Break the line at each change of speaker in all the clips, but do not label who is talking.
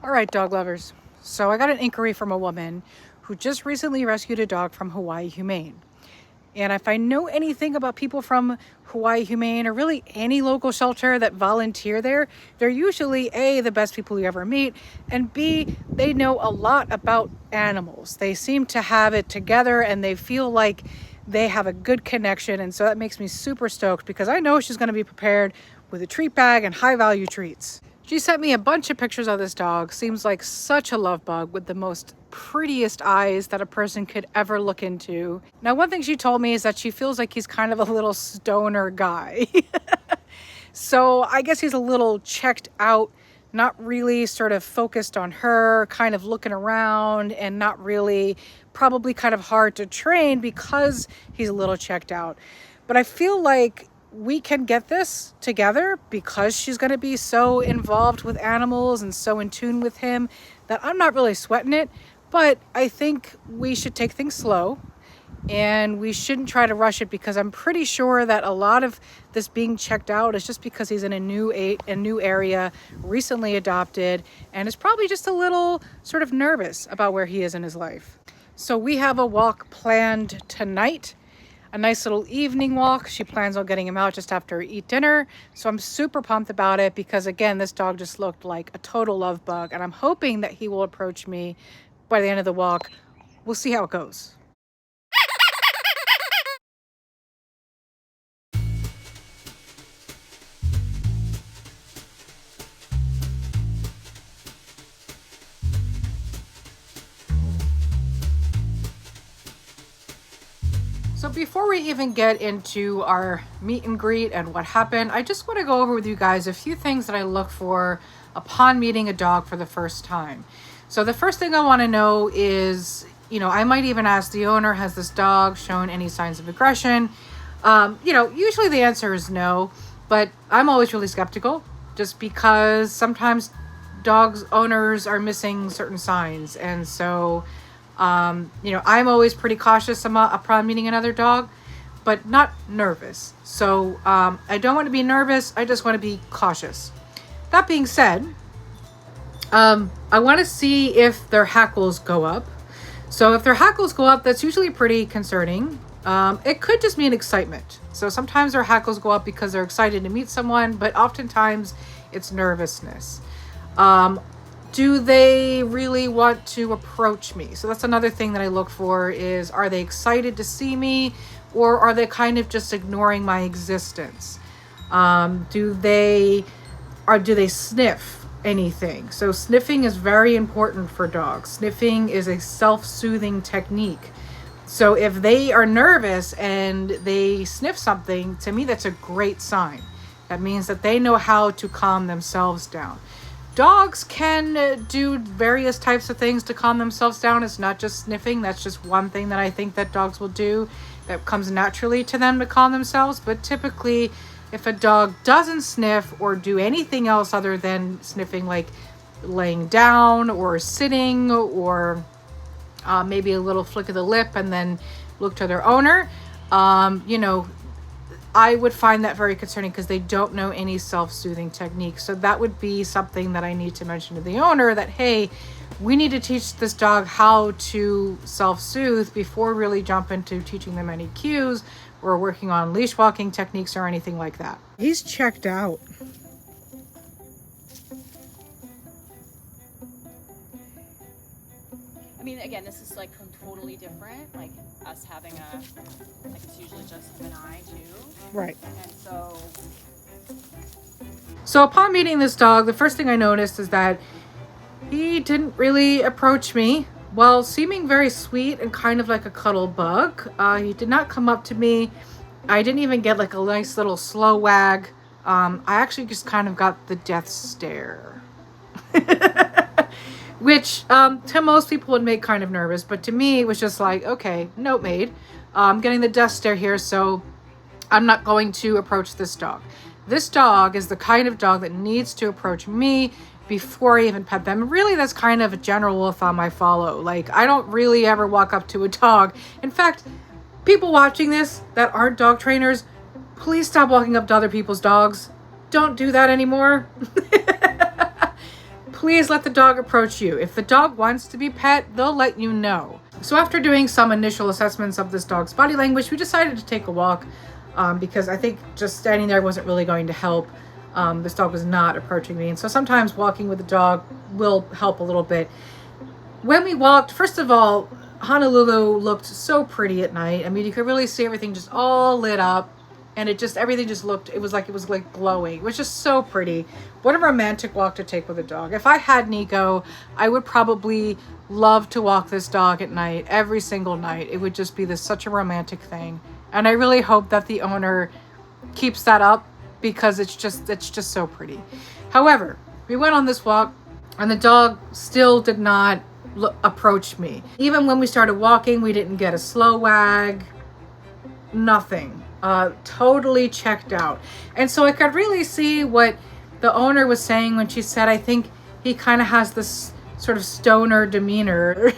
All right, dog lovers. So I got an inquiry from a woman who just recently rescued a dog from Hawaii Humane. And if I know anything about people from Hawaii Humane or really any local shelter that volunteer there, they're usually A, the best people you ever meet, and B, they know a lot about animals. They seem to have it together and they feel like they have a good connection. And so that makes me super stoked because I know she's going to be prepared with a treat bag and high value treats. She sent me a bunch of pictures of this dog. Seems like such a love bug with the most prettiest eyes that a person could ever look into. Now, one thing she told me is that she feels like he's kind of a little stoner guy. So I guess he's a little checked out, not really sort of focused on her, kind of looking around and not really, probably kind of hard to train because he's a little checked out. But I feel like we can get this together because she's going to be so involved with animals and so in tune with him that I'm not really sweating it. But I think we should take things slow and we shouldn't try to rush it because I'm pretty sure that a lot of this being checked out is just because he's in a new area, recently adopted, and is probably just a little sort of nervous about where he is in his life. So we have a walk planned tonight. A nice little evening walk. She plans on getting him out just after we eat dinner. So I'm super pumped about it because, again, this dog just looked like a total love bug. And I'm hoping that he will approach me by the end of the walk. We'll see how it goes. So before we even get into our meet and greet and what happened, I just want to go over with you guys a few things that I look for upon meeting a dog for the first time. So the first thing I want to know is, I might even ask the owner, has this dog shown any signs of aggression? Usually the answer is no, but I'm always really skeptical just because sometimes dogs owners are missing certain signs. And so I'm always pretty cautious upon meeting another dog, but not nervous. So I don't want to be nervous. I just want to be cautious. That being said, I want to see if their hackles go up. So if their hackles go up, that's usually pretty concerning. It could just mean excitement. So sometimes their hackles go up because they're excited to meet someone, but oftentimes it's nervousness. Do they really want to approach me? So that's another thing that I look for is, are they excited to see me or are they kind of just ignoring my existence? Do they sniff anything? So sniffing is very important for dogs. Sniffing is a self-soothing technique. So if they are nervous and they sniff something, to me, that's a great sign. That means that they know how to calm themselves down. Dogs can do various types of things to calm themselves down. It's not just sniffing. That's just one thing that I think that dogs will do that comes naturally to them to calm themselves. But typically, if a dog doesn't sniff or do anything else other than sniffing, like laying down or sitting or maybe a little flick of the lip and then look to their owner, I would find that very concerning because they don't know any self-soothing techniques. So that would be something that I need to mention to the owner that, hey, we need to teach this dog how to self-soothe before we really jump into teaching them any cues or working on leash walking techniques or anything like that. He's checked out.
I mean, again, this is like totally different. Like us having it's usually just him and I too.
Right.
And
so upon meeting this dog, the first thing I noticed is that he didn't really approach me. While seeming very sweet and kind of like a cuddle bug, he did not come up to me. I didn't even get like a nice little slow wag. I actually just kind of got the death stare. Which to most people would make kind of nervous, but to me it was just like, okay, note made. I'm getting the death stare here, so I'm not going to approach this dog. This dog is the kind of dog that needs to approach me before I even pet them. Really, that's kind of a general rule of thumb I follow. Like, I don't really ever walk up to a dog. In fact, people watching this that aren't dog trainers, please stop walking up to other people's dogs. Don't do that anymore. please let the dog approach you. If the dog wants to be pet, they'll let you know. So after doing some initial assessments of this dog's body language, we decided to take a walk because I think just standing there wasn't really going to help. This dog was not approaching me. And so sometimes walking with the dog will help a little bit. When we walked, first of all, Honolulu looked so pretty at night. I mean, you could really see everything just all lit up. And everything just looked, it was like glowing. It was just so pretty. What a romantic walk to take with a dog. If I had Nico, I would probably love to walk this dog at night, every single night. It would just be such a romantic thing. And I really hope that the owner keeps that up because it's just so pretty. However, we went on this walk and the dog still did not approach me. Even when we started walking, we didn't get a slow wag, nothing. Totally checked out. And so I could really see what the owner was saying when she said, I think he kind of has this sort of stoner demeanor.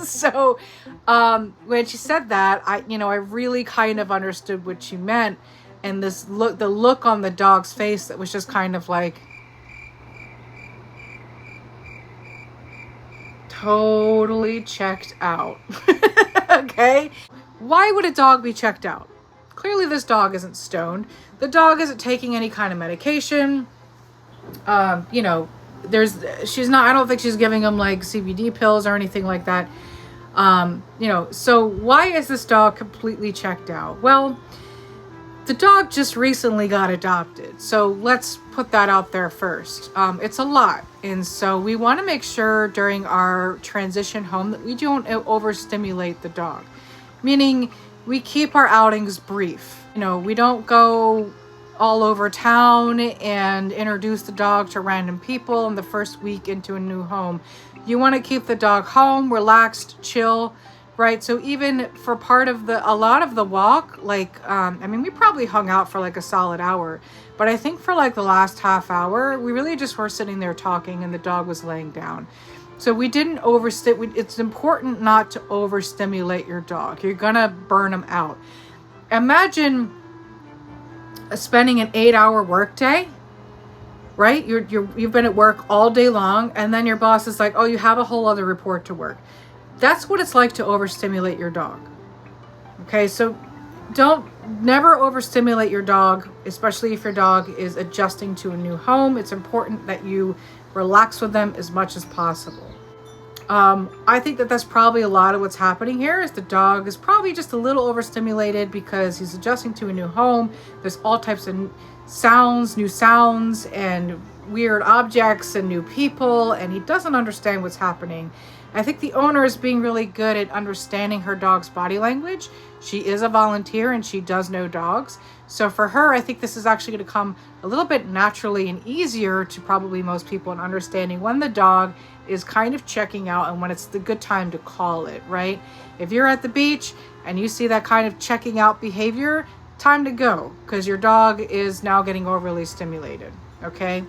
So when she said that, I really kind of understood what she meant. And the look on the dog's face that was just kind of like totally checked out. Okay? Why would a dog be checked out? Clearly this dog isn't stoned. The dog isn't taking any kind of medication. I don't think she's giving him like CBD pills or anything like that. So why is this dog completely checked out? Well, the dog just recently got adopted. So let's put that out there first. It's a lot. And so we want to make sure during our transition home that we don't overstimulate the dog. Meaning we keep our outings brief. We don't go all over town and introduce the dog to random people in the first week into a new home. You want to keep the dog home, relaxed, chill, right? So even for a lot of the walk, we probably hung out for like a solid hour, but I think for like the last half hour, we really just were sitting there talking and the dog was laying down. So we didn't it's important not to overstimulate your dog. You're gonna burn them out. Imagine spending an 8-hour workday, right? You've been at work all day long, and then your boss is like, "Oh, you have a whole other report to work." That's what it's like to overstimulate your dog. Okay, so never overstimulate your dog, especially if your dog is adjusting to a new home. It's important that you relax with them as much as possible. I think that that's probably a lot of what's happening here is the dog is probably just a little overstimulated because he's adjusting to a new home. There's all types of new sounds and weird objects and new people, and he doesn't understand what's happening. I think the owner is being really good at understanding her dog's body language. She is a volunteer and she does know dogs. So for her, I think this is actually going to come a little bit naturally and easier to probably most people in understanding when the dog is kind of checking out and when it's the good time to call it, right? If you're at the beach and you see that kind of checking out behavior, time to go because your dog is now getting overly stimulated, okay?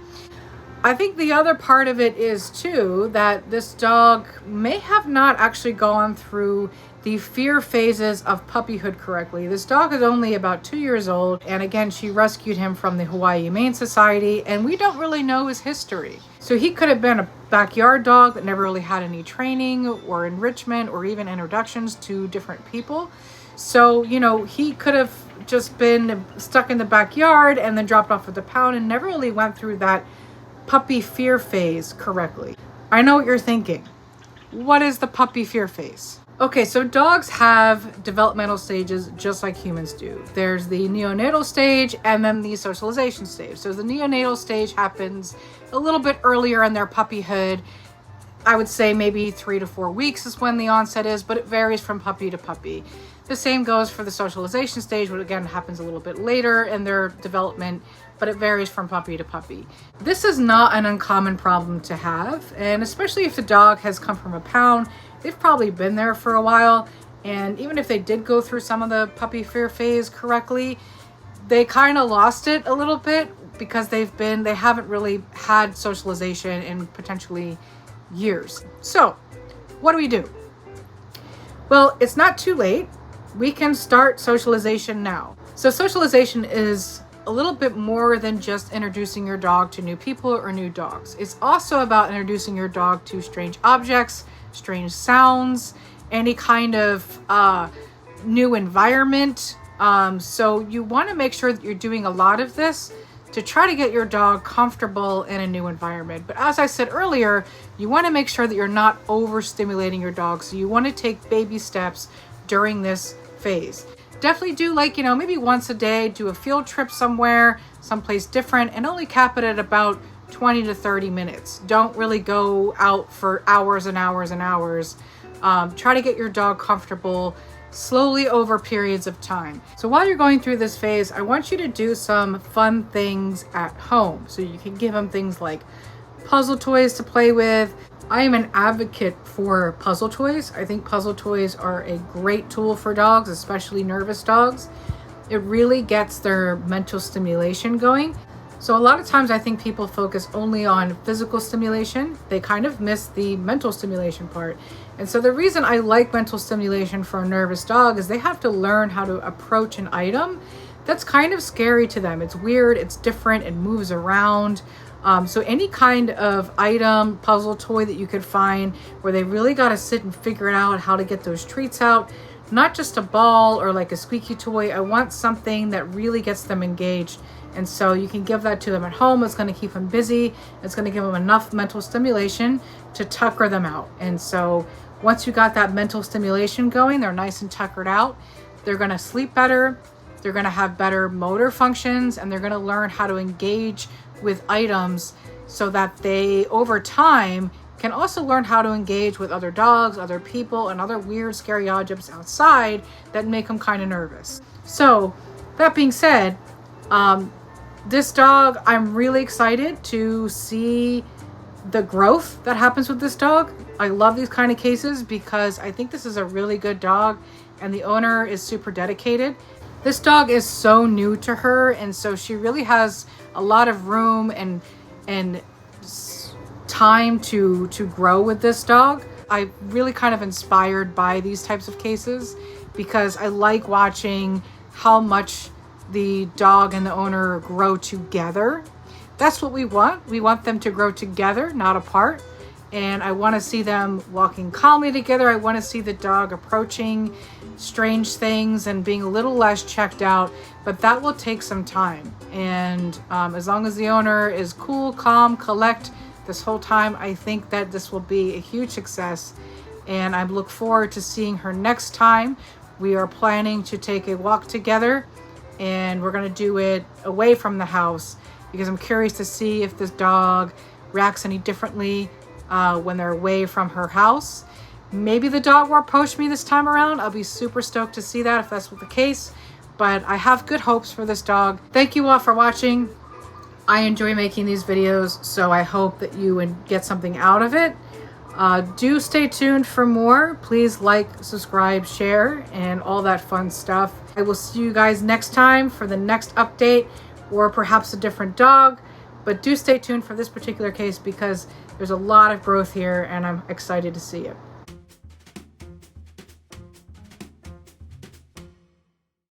I think the other part of it is too that this dog may have not actually gone through the fear phases of puppyhood correctly. This dog is only about 2 years old, and again, she rescued him from the Hawaii Humane Society, and we don't really know his history. So he could have been a backyard dog that never really had any training or enrichment or even introductions to different people. So, he could have just been stuck in the backyard and then dropped off at the pound and never really went through that puppy fear phase correctly. I know what you're thinking. What is the puppy fear phase? Okay, so dogs have developmental stages just like humans do. There's the neonatal stage and then the socialization stage. So the neonatal stage happens a little bit earlier in their puppyhood. I would say maybe 3 to 4 weeks is when the onset is, but it varies from puppy to puppy. The same goes for the socialization stage, which again happens a little bit later in their development, but it varies from puppy to puppy. This is not an uncommon problem to have, and especially if the dog has come from a pound, they've probably been there for a while, and even if they did go through some of the puppy fear phase correctly, they kind of lost it a little bit because they haven't really had socialization in potentially years. So, what do we do? Well, it's not too late. We can start socialization now. So socialization is a little bit more than just introducing your dog to new people or new dogs. It's also about introducing your dog to strange objects, strange sounds, any kind of new environment. So you want to make sure that you're doing a lot of this to try to get your dog comfortable in a new environment. But as I said earlier, you want to make sure that you're not overstimulating your dog. So you want to take baby steps during this phase. Definitely do, like, maybe once a day, do a field trip somewhere, someplace different, and only cap it at about 20 to 30 minutes. Don't really go out for hours and hours and hours. Try to get your dog comfortable slowly over periods of time. So while you're going through this phase, I want you to do some fun things at home. So you can give them things like puzzle toys to play with. I am an advocate for puzzle toys. I think puzzle toys are a great tool for dogs, especially nervous dogs. It really gets their mental stimulation going. So a lot of times I think people focus only on physical stimulation. They kind of miss the mental stimulation part. And so the reason I like mental stimulation for a nervous dog is they have to learn how to approach an item that's kind of scary to them. It's weird, it's different, it moves around. So any kind of item, puzzle toy that you could find where they really got to sit and figure out how to get those treats out, not just a ball or like a squeaky toy. I want something that really gets them engaged. And so you can give that to them at home. It's going to keep them busy. It's going to give them enough mental stimulation to tucker them out. And so once you got that mental stimulation going, they're nice and tuckered out. They're going to sleep better. They're going to have better motor functions, and they're going to learn how to engage with items so that they, over time, can also learn how to engage with other dogs, other people, and other weird, scary objects outside that make them kind of nervous. So that being said, this dog, I'm really excited to see the growth that happens with this dog. I love these kind of cases because I think this is a really good dog and the owner is super dedicated. This dog is so new to her, and so she really has a lot of room and time to grow with this dog. I'm really kind of inspired by these types of cases because I like watching how much the dog and the owner grow together. That's what we want. We want them to grow together, not apart. And I want to see them walking calmly together. I want to see the dog approaching strange things and being a little less checked out, but that will take some time. And as long as the owner is cool, calm, collect this whole time, I think that this will be a huge success. And I look forward to seeing her next time. We are planning to take a walk together, and we're going to do it away from the house because I'm curious to see if this dog reacts any differently when they're away from her house. Maybe the dog will approach me this time around. I'll be super stoked to see that if that's the case, but I have good hopes for this dog. Thank you all for watching. I enjoy making these videos, so I hope that you would get something out of it. Do stay tuned for more. Please like, subscribe, share, and all that fun stuff. I will see you guys next time for the next update, or perhaps a different dog. But do stay tuned for this particular case because there's a lot of growth here and I'm excited to see it.